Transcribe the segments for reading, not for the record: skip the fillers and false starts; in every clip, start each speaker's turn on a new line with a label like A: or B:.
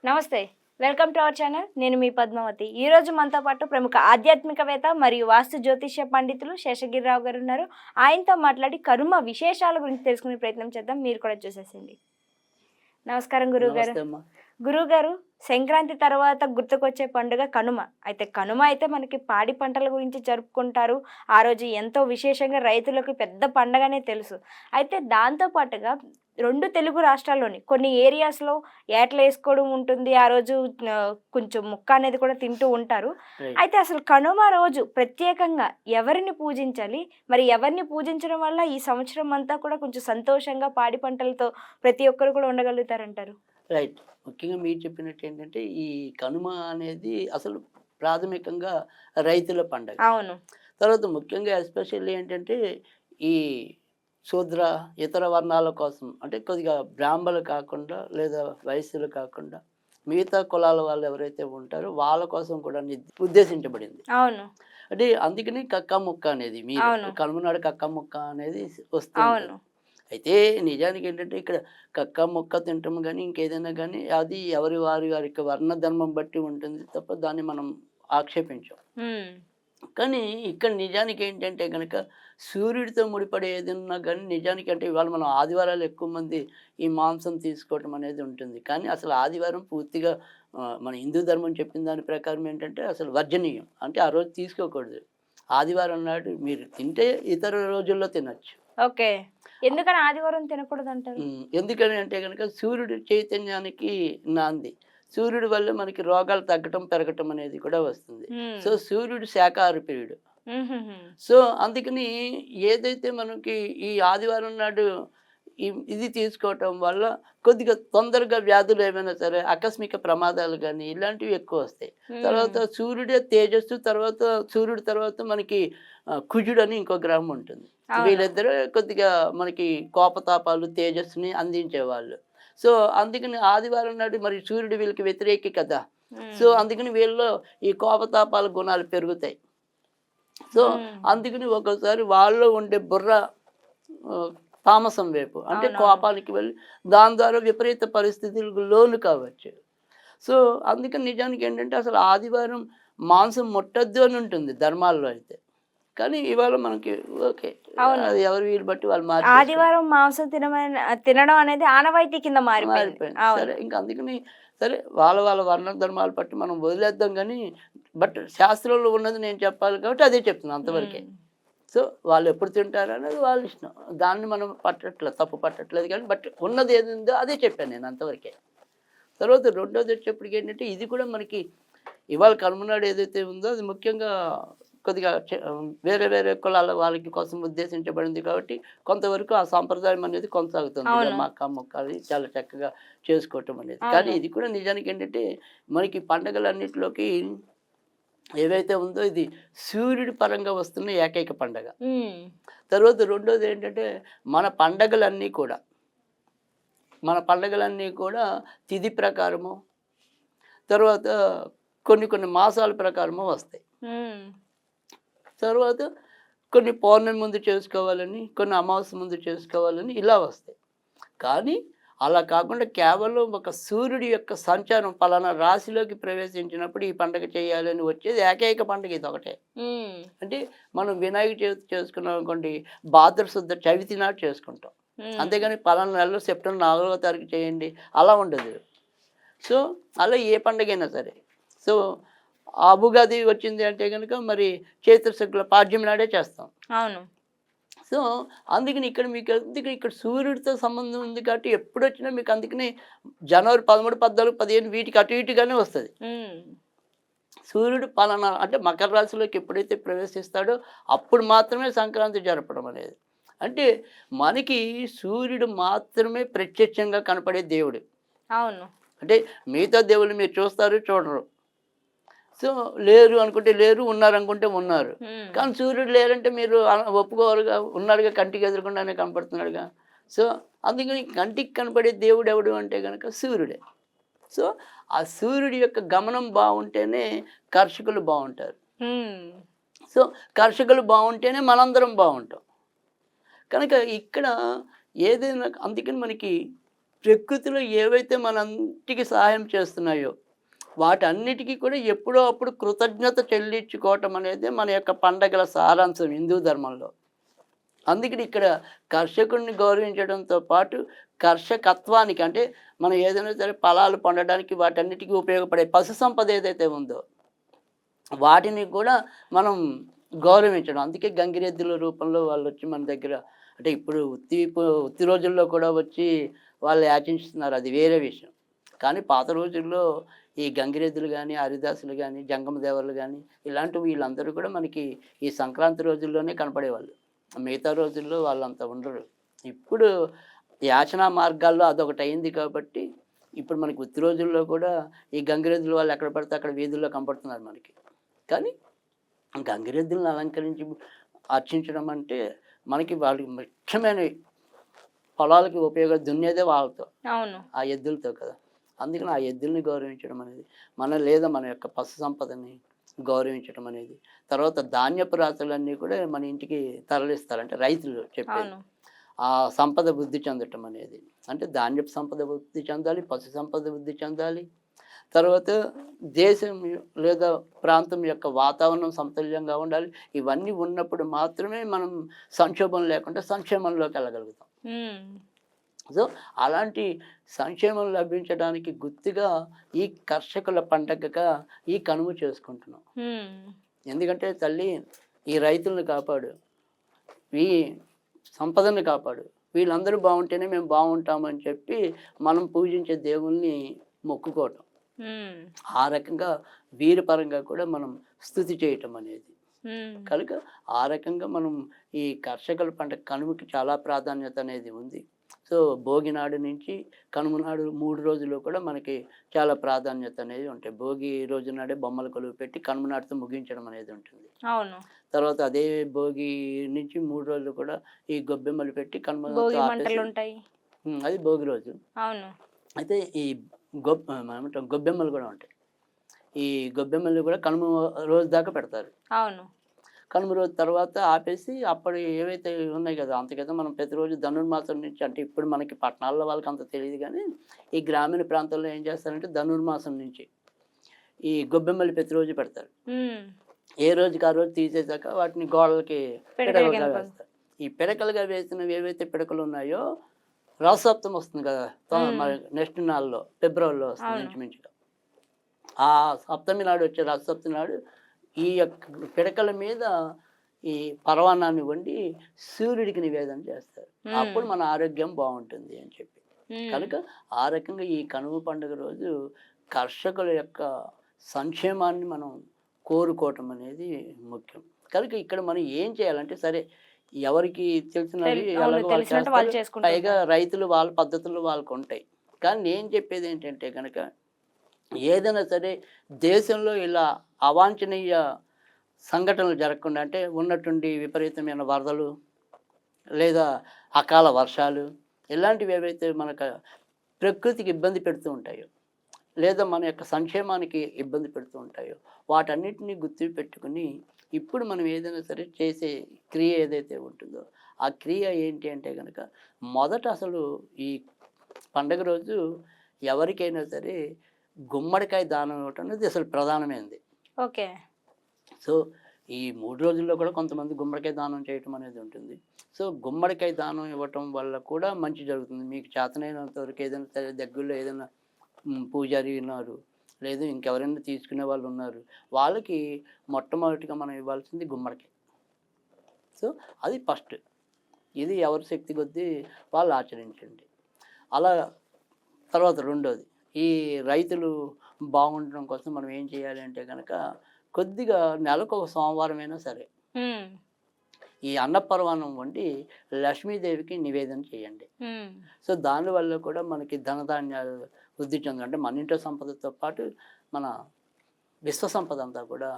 A: నమస్తే. Welcome to our channel. నేను మీ పద్మావతి. ఈరోజు మనతో పాటు ప్రముఖ ఆధ్యాత్మికవేత్త మరియు వాస్తు జ్యోతిష్య పండితులు శేషగిరిరావు గారు ఉన్నారు. ఆయనతో మాట్లాడి కర్మ విశేషాల గురించి తెలుసుకునే ప్రయత్నం చేద్దాం. మీరు కూడా చూసేసేయండి. నమస్కారం గురువుగారు.
B: నమస్తే అమ్మా.
A: గురువుగారు, సంక్రాంతి తర్వాత గుర్తుకొచ్చే పండుగ కనుమ. అయితే కనుమ అయితే మనకి పాడి పంటల గురించి జరుపుకుంటారు. ఆ రోజు ఎంతో విశేషంగా రైతులకు పెద్ద పండగనే తెలుసు. అయితే దాంతో పాటుగా 2 తెలుగు రాష్ట్రాల్లోని కొన్ని ఏరియాస్‌లో ఏటలేసుకోవడం ఉంటుంది. ఆ రోజు కొంచెం ముక్క అనేది కూడా తింటూ ఉంటారు.
B: రైట్.
A: అయితే అసలు కనుమ రోజు ప్రత్యేకంగా ఎవరిని పూజించాలి? మరి ఎవరిని పూజించడం వల్ల ఈ సంవత్సరం అంతా కూడా కొంచెం సంతోషంగా పాడి పంటలతో ప్రతి ఒక్కరు కూడా ఉండగలుగుతారంటారు?
B: రైట్. ముఖ్యంగా మీరు చెప్పినట్టు ఏంటంటే, ఈ కనుమ అనేది అసలు ప్రాథమికంగా రైతుల పండగ.
A: అవును.
B: తర్వాత ముఖ్యంగా ఎస్పెషల్లీ ఏంటంటే, ఈ శూద్ర, ఇతర వర్ణాల కోసం అంటే కొద్దిగా బ్రాహ్మణులు కాకుండా లేదా వైశ్యులు కాకుండా మిగతా కులాల వాళ్ళు ఎవరైతే ఉంటారో వాళ్ళ కోసం కూడా ఉద్దేశించబడింది.
A: అవును.
B: అంటే అందుకని కక్క ముక్క అనేది మీరు
A: అవును.
B: కనుమ నాడు కక్క ముక్క అనేది వస్తుంది.
A: అవును.
B: అయితే నిజానికి ఏంటంటే ఇక్కడ కక్క ముక్క తింటాం కానీ ఇంకేదైనా కానీ అది ఎవరి వారి యొక్క వర్ణ ధర్మం బట్టి ఉంటుంది తప్ప దాన్ని మనం ఆక్షేపించాం.
A: హ్మ్.
B: కానీ ఇక్కడ నిజానికి ఏంటంటే కనుక సూర్యుడితో ముడిపడే ఏదన్నా కానీ నిజానికి అంటే ఇవాళ మనం ఆదివారాలు ఎక్కువ మంది ఈ మాంసం తీసుకోవటం అనేది ఉంటుంది. కానీ అసలు ఆదివారం పూర్తిగా మన హిందూ ధర్మం చెప్పిన దాని ప్రకారం ఏంటంటే అసలు వర్జనీయం. అంటే ఆ రోజు తీసుకోకూడదు. ఆదివారం నాడు మీరు తింటే ఇతర రోజుల్లో తినొచ్చు.
A: ఓకే. ఎందుకని ఆదివారం తినకూడదంటారు?
B: ఎందుకని అంటే గనక సూర్యుడి చైతన్యానికి నాంది. సూర్యుడి వల్ల మనకి రోగాలు తగ్గటం, పెరగటం అనేది కూడా వస్తుంది.
A: హ్మ్.
B: సో, సూర్యుడు శాకాహార ప్రియుడు.
A: హుహుహు.
B: సో, అందుకని ఏదైతే మనకి ఈ ఆదివారం నాడు ఇది తీసుకోవటం వల్ల కొద్దిగా తొందరగా వ్యాధులు ఏమైనా సరే ఆకస్మిక ప్రమాదాలు గానీ ఇలాంటివి ఎక్కువొస్తాయి. తర్వాత
A: హ్మ్.
B: సూర్యుడే తేజస్సు, తర్వాత సూర్యుడి తర్వాత మనకి కుజుడని ఇంకో గ్రహం ఉంటుంది.
A: అవును.
B: వీళ్ళిద్దరే కొద్దిగా మనకి కోపతాపాలు, తేజస్సుని అందించేవాళ్ళు. సో, అందుకని ఆదివారం నాడు మరి సూర్యుడు వీళ్ళకి వ్యతిరేకి కదా! సో,
A: హ్మ్.
B: అందుకని వీళ్ళలో ఈ కోపతాపాల గుణాలు పెరుగుతాయి. సో,
A: హ్మ్.
B: అందుకని ఒక్కోసారి వాళ్ళలో ఉండే బుర్ర ఆహ్, తామసం వైపు అంటే
A: అవునవును.
B: కోపానికి వెళ్ళి దాని ద్వారా విపరీత పరిస్థితులకు లోను కావచ్చు. సో, అందుకని నిజానికి ఏంటంటే అసలు ఆదివారం మాంసం ముట్టొద్దు అని ఉంటుంది ధర్మాల్లో అయితే. కానీ ఇవాళ మనకి ఓకే.
A: అవును.
B: అది ఎవరి వీలు బట్టి వాళ్ళు మార్చేసుకుంటారు.
A: ఆదివారం మాంసం తినడం అనేది ఆనవాయితీ కింద మారిపోయింది.
B: మారిపోయింది.
A: అవును.
B: సరే ఇంక అందుకని సరే వాళ్ళ వర్ణ ధర్మాలు బట్టి మనం వదిలేద్దాం గానీ, బట్ శాస్త్రంలో ఉన్నది నేను చెప్పాలి కాబట్టి అదే చెప్తున్నా అంతవరకే.
A: హ్మ్.
B: సో, వాళ్ళు ఎప్పుడు తింటారు అనేది వాళ్ళ ఇష్టం. దాన్ని మనం తప్పు పట్టట్లేదు కానీ, బట్ ఉన్నది ఏది ఉందో అదే చెప్పాను నేను అంతవరకే. తర్వాత రెండోది వచ్చేప్పటికి ఏంటంటే, ఇది కూడా మనకి ఇవాళ కనుమనాడు ఏదైతే ఉందో అది ముఖ్యంగా కొద్దిగా వేరే వేరే కులాల వాళ్ళకి కోసం ఉద్దేశించబడింది కాబట్టి కొంతవరకు ఆ సాంప్రదాయం అనేది కొనసాగుతుంది.
A: అవును.
B: మక్క ముక్క అది చాలా చక్కగా చేసుకోవటం అనేది. కానీ
A: అవును.
B: ఇది కూడా నిజానికి ఏంటంటే మనకి పండగలన్నిటిలోకి ఏవైతే ఉందో ఇది సూర్యుడి పరంగా వస్తున్న ఏకైక పండగ.
A: హ్మ్.
B: తర్వాత రెండోది ఏంటంటే మన పండగలన్నీ కూడా తిథి ప్రకారము, తర్వాత కొన్ని కొన్ని మాసాల ప్రకారము వస్తాయి.
A: హ్మ్.
B: తర్వాత కొన్ని పౌర్ణమి ముందు చేసుకోవాలని, కొన్ని అమావాస్య ముందు చేసుకోవాలని ఇలా వస్తాయి. కానీ అలా కాకుండా కేవలం ఒక సూర్యుడి యొక్క సంచారం పలానా రాశిలోకి ప్రవేశించినప్పుడు ఈ పండగ చేయాలని వచ్చేది ఏకైక పండగ ఇదొకటే.
A: హ్మ్.
B: అంటే మనం వినాయక చవితి చేసుకున్నాం అనుకోండి, భాద్ర శుద్ధ చవితి నాడు చేసుకుంటాం.
A: హ్మ్.
B: అంతేగాని పలానా నెలలో సెప్టెంబర్ 4వ తారీఖు చేయండి అలా ఉండదు. సో, అలా ఏ పండగైనా సరే. సో, ఆ ఉగాది వచ్చింది అంటే గనుక మరి చైత్ర శుక్ల పాడ్యమి నాడే చేస్తాం.
A: అవును.
B: సో, అందుకని ఇక్కడ సూర్యుడితో సంబంధం ఉంది కాబట్టి ఎప్పుడొచ్చినా మీకు అందుకని జనవరి 13, 14, 15 వీటికి అటు ఇటుగానే వస్తది.
A: హ్మ్.
B: సూర్యుడు పలానా అంటే మకర రాశిలోకి ఎప్పుడైతే ప్రవేశిస్తాడో అప్పుడు మాత్రమే సంక్రాంతి జరపడం అనేది. అంటే మనకి సూర్యుడు మాత్రమే ప్రత్యక్షంగా కనపడే దేవుడు.
A: అవును.
B: అంటే మిగతా దేవుళ్ళు మీరు చూస్తారు, చూడరు. సో, లేరు అనుకుంటే లేరు, ఉన్నారనుకుంటే ఉన్నారు.
A: హ్మ్.
B: కానీ సూర్యుడు లేరంటే మీరు ఒప్పుకోవాలిగా, ఉన్నాడుగా కంటికి ఎదురకుండానే కనపడుతున్నాడుగా. సో, అందుకని కంటికి కనపడే దేవుడు ఎవడు అంటే గనక సూర్యుడే. సో, ఆ సూర్యుడి యొక్క గమనం బావుంటేనే కర్షకులు బావుంటారు.
A: హ్మ్.
B: సో, కర్షకులు బావుంటేనే మనందరం బావుంటాం. కనుక ఇక్కడ ఏదైనా అందుకని మనకి ప్రకృతిలో ఏవైతే మనంటికి సహాయం చేస్తున్నాయో వాటన్నిటికీ కూడా ఎప్పుడో అప్పుడు కృతజ్ఞత చెల్లించుకోవటం అనేది మన యొక్క పండగల సారాంశం హిందూ ధర్మంలో. అందుకని ఇక్కడ కర్షకుడిని గౌరవించడంతో పాటు కర్షకత్వానికి అంటే మనం ఏదైనా సరే ఫలాలు పొందడానికి వాటన్నిటికీ ఉపయోగపడే పశు సంపద ఏదైతే ఉందో వాటిని కూడా మనం గౌరవించడం. అందుకే గంగిరెద్దుల రూపంలో వాళ్ళు వచ్చి మన దగ్గర అంటే ఇప్పుడు ఉత్తి రోజుల్లో కూడా వచ్చి వాళ్ళు యాచించుతున్నారు, అది వేరే విషయం. కానీ పాత రోజుల్లో ఈ గంగిరెద్దులు కానీ హరిదాసులు కానీ జంగమ దేవర్లు కానీ ఇలాంటి వీళ్ళందరూ కూడా మనకి ఈ సంక్రాంతి రోజుల్లోనే కనపడేవాళ్ళు. మిగతా రోజుల్లో వాళ్ళంతా ఉండరు. ఇప్పుడు యాచనా మార్గాల్లో అదొకటి అయింది కాబట్టి ఇప్పుడు మనకి ఉత్తి రోజుల్లో కూడా ఈ గంగిరెద్దులు వాళ్ళు ఎక్కడ పడితే అక్కడ వీధుల్లో కనపడుతున్నారు మనకి. కానీ గంగిరెద్దులను అలంకరించి అర్చించడం అంటే మనకి వాళ్ళకి ముఖ్యమైన పొలాలకి ఉపయోగం దున్నేదే వాళ్ళతో,
A: అవును.
B: ఆ ఎద్దులతో కదా. అందుకని ఆ ఎద్దుల్ని గౌరవించడం అనేది లేదా మన యొక్క పశు సంపదని గౌరవించడం అనేది. తర్వాత ధాన్యపు రాసులన్నీ కూడా మన ఇంటికి తరలిస్తారు, అంటే రైతులు చెప్పేది. ఆ సంపద వృద్ధి చెందటం అనేది అంటే ధాన్యపు సంపద వృద్ధి చెందాలి, పశు సంపద వృద్ధి చెందాలి. తర్వాత దేశం లేదా ప్రాంతం యొక్క వాతావరణం సమతుల్యంగా ఉండాలి. ఇవన్నీ ఉన్నప్పుడు మాత్రమే మనం సంక్షోభం లేకుండా సంక్షేమంలోకి వెళ్ళగలుగుతాం. సో అలాంటి సంక్షేమం లభించడానికి గుర్తుగా ఈ కర్షకుల పండగగా ఈ కనుమ చేసుకుంటున్నాం. ఎందుకంటే తల్లి ఈ రైతులను కాపాడు, ఈ సంపదను కాపాడు, వీళ్ళందరూ బాగుంటేనే మేము బాగుంటామని చెప్పి మనం పూజించే దేవుల్ని మొక్కుకోవటం. ఆ రకంగా వీరి పరంగా కూడా మనం స్తుతి చేయటం అనేది. కనుక ఆ రకంగా మనం ఈ కర్షకుల పండుగ కనుమకి చాలా ప్రాధాన్యత అనేది ఉంది. సో భోగి నాడు నుంచి కనుమ నాడు 3 రోజులు కూడా మనకి చాలా ప్రాధాన్యత అనేది ఉంటాయి. భోగి రోజు నాడే బొమ్మల కొలువు పెట్టి కనుమ నాటితో ముగించడం అనేది ఉంటుంది.
A: అవును.
B: తర్వాత అదే భోగి నుంచి 3 రోజులు కూడా ఈ గొబ్బెమ్మలు పెట్టి కనుమ
A: ఉంటాయి.
B: అది భోగి రోజు.
A: అవును.
B: అయితే ఈ ఏమంటాం గొబ్బెమ్మలు కూడా ఉంటాయి. ఈ గొబ్బెమ్మలు కూడా కనుమ రోజు దాకా పెడతారు.
A: అవును.
B: కనుమ రోజు తర్వాత ఆపేసి అప్పుడు ఏవైతే ఉన్నాయి కదా, అంతకైతే మనం ప్రతిరోజు ధనుర్మాసం నుంచి, అంటే ఇప్పుడు మనకి పట్టణాల్లో వాళ్ళకి అంత తెలియదు కానీ ఈ గ్రామీణ ప్రాంతాల్లో ఏం చేస్తారంటే ధనుర్మాసం నుంచి ఈ గొబ్బెమ్మలు ప్రతిరోజు పెడతారు. ఏ రోజుకి ఆ రోజు తీసేసాక వాటిని గోడలకి పిడకలుగా వేస్తారు. ఈ పిడకలుగా వేసినవి ఏవైతే పిడకలు ఉన్నాయో రథసప్తమి వస్తుంది కదా, మరి నెక్స్ట్ నాలుగులో ఫిబ్రవరిలో వస్తుంది ఇంచుమించుగా. ఆ సప్తమి నాడు వచ్చే రథసప్తమి నాడు ఈ యొక్క పిడకల మీద ఈ పరవాన్నాన్ని వండి సూర్యుడికి నివేదన చేస్తారు. అప్పుడు మన ఆరోగ్యం బాగుంటుంది అని చెప్పి. కనుక ఆ రకంగా ఈ కనుమ పండుగ రోజు కర్షకుల యొక్క సంక్షేమాన్ని మనం కోరుకోవటం అనేది ముఖ్యం. కనుక ఇక్కడ మనం ఏం చేయాలంటే సరే ఎవరికి తెలిసినవి పైగా రైతులు వాళ్ళ పద్ధతులు వాళ్ళకు ఉంటాయి. కానీ నేను చెప్పేది ఏంటంటే కనుక ఏదైనా సరే దేశంలో ఇలా అవాంఛనీయ సంఘటనలు జరగకుండా, అంటే ఉన్నటువంటి విపరీతమైన వరదలు లేదా అకాల వర్షాలు ఇలాంటివి ఏవైతే మనకు ప్రకృతికి ఇబ్బంది పెడుతూ ఉంటాయో లేదా మన యొక్క సంక్షేమానికి ఇబ్బంది పెడుతూ ఉంటాయో వాటన్నిటిని గుర్తు పెట్టుకుని ఇప్పుడు మనం ఏదైనా సరే చేసే క్రియ ఏదైతే ఉంటుందో ఆ క్రియ ఏంటి అంటే కనుక మొదట అసలు ఈ పండగ రోజు ఎవరికైనా సరే గుమ్మడికాయ దానం ఇవ్వటం అనేది అసలు ప్రధానమైనది.
A: ఓకే.
B: సో ఈ 3 రోజుల్లో కూడా కొంతమంది గుమ్మడికాయ దానం చేయటం అనేది ఉంటుంది. సో గుమ్మడికాయ దానం ఇవ్వటం వల్ల కూడా మంచి జరుగుతుంది. మీకు చేతనైనంత వరకు ఏదైనా సరే దగ్గరలో ఏదైనా పూజారి ఉన్నారు, లేదు ఇంకెవరైనా తీసుకునే వాళ్ళు ఉన్నారు, వాళ్ళకి మొట్టమొదటిగా మనం ఇవ్వాల్సింది గుమ్మడికాయ. సో అది ఫస్ట్. ఇది ఎవరి శక్తి కొద్దీ వాళ్ళు ఆచరించండి. అలా తర్వాత రెండోది ఈ రైతులు బాగుండడం కోసం మనం ఏం చేయాలి అంటే కనుక కొద్దిగా నెలకు ఒక సోమవారం అయినా సరే ఈ అన్నపరవాన్నం వండి లక్ష్మీదేవికి నివేదన చేయండి. సో దానివల్ల కూడా మనకి ధనధాన్యాలు వృద్ధి చెంది, అంటే మన ఇంట్లో సంపదతో పాటు మన విశ్వ సంపద అంతా కూడా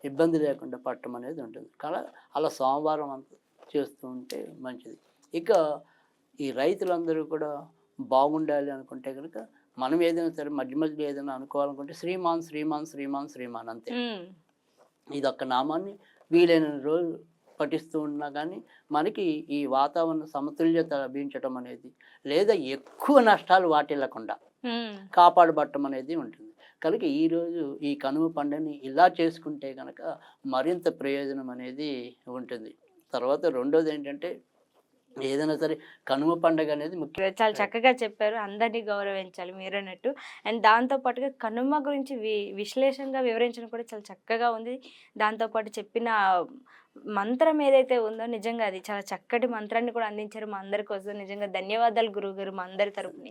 B: ఇబ్బంది లేకుండా పట్టడం అనేది ఉంటుంది. కానీ అలా సోమవారం అంతా చేస్తూ ఉంటే మంచిది. ఇక ఈ రైతులందరూ కూడా బాగుండాలి అనుకుంటే కనుక మనం ఏదైనా సరే మధ్య మధ్యలో ఏదైనా అనుకోవాలనుకుంటే శ్రీమాన్ శ్రీమాన్ శ్రీమాన్ శ్రీమాన్ అంతే. ఇది ఒక్క నామాన్ని వీలైన రోజు పఠిస్తూ ఉన్నా కానీ మనకి ఈ వాతావరణ సమతుల్యత లభించటం అనేది లేదా ఎక్కువ నష్టాలు వాటిల్లకుండా కాపాడబట్టం అనేది ఉంటుంది. కనుక ఈరోజు ఈ కనుమ పండుగని ఇలా చేసుకుంటే కనుక మరింత ప్రయోజనం అనేది ఉంటుంది. తర్వాత రెండోది ఏంటంటే ఏదైనా సరే కనుమ పండుగ అనేది ముఖ్యం.
A: చాలా చక్కగా చెప్పారు. అందరినీ గౌరవించాలి మీరన్నట్టు. అండ్ దాంతో పాటుగా కనుమ గురించి విశ్లేషణగా వివరించడం కూడా చాలా చక్కగా ఉంది. దాంతో పాటు చెప్పిన మంత్రం ఏదైతే ఉందో నిజంగా అది చాలా చక్కటి మంత్రాన్ని కూడా అందించారు మా అందరి కోసం. నిజంగా ధన్యవాదాలు గురువుగారు మా అందరి తరపున.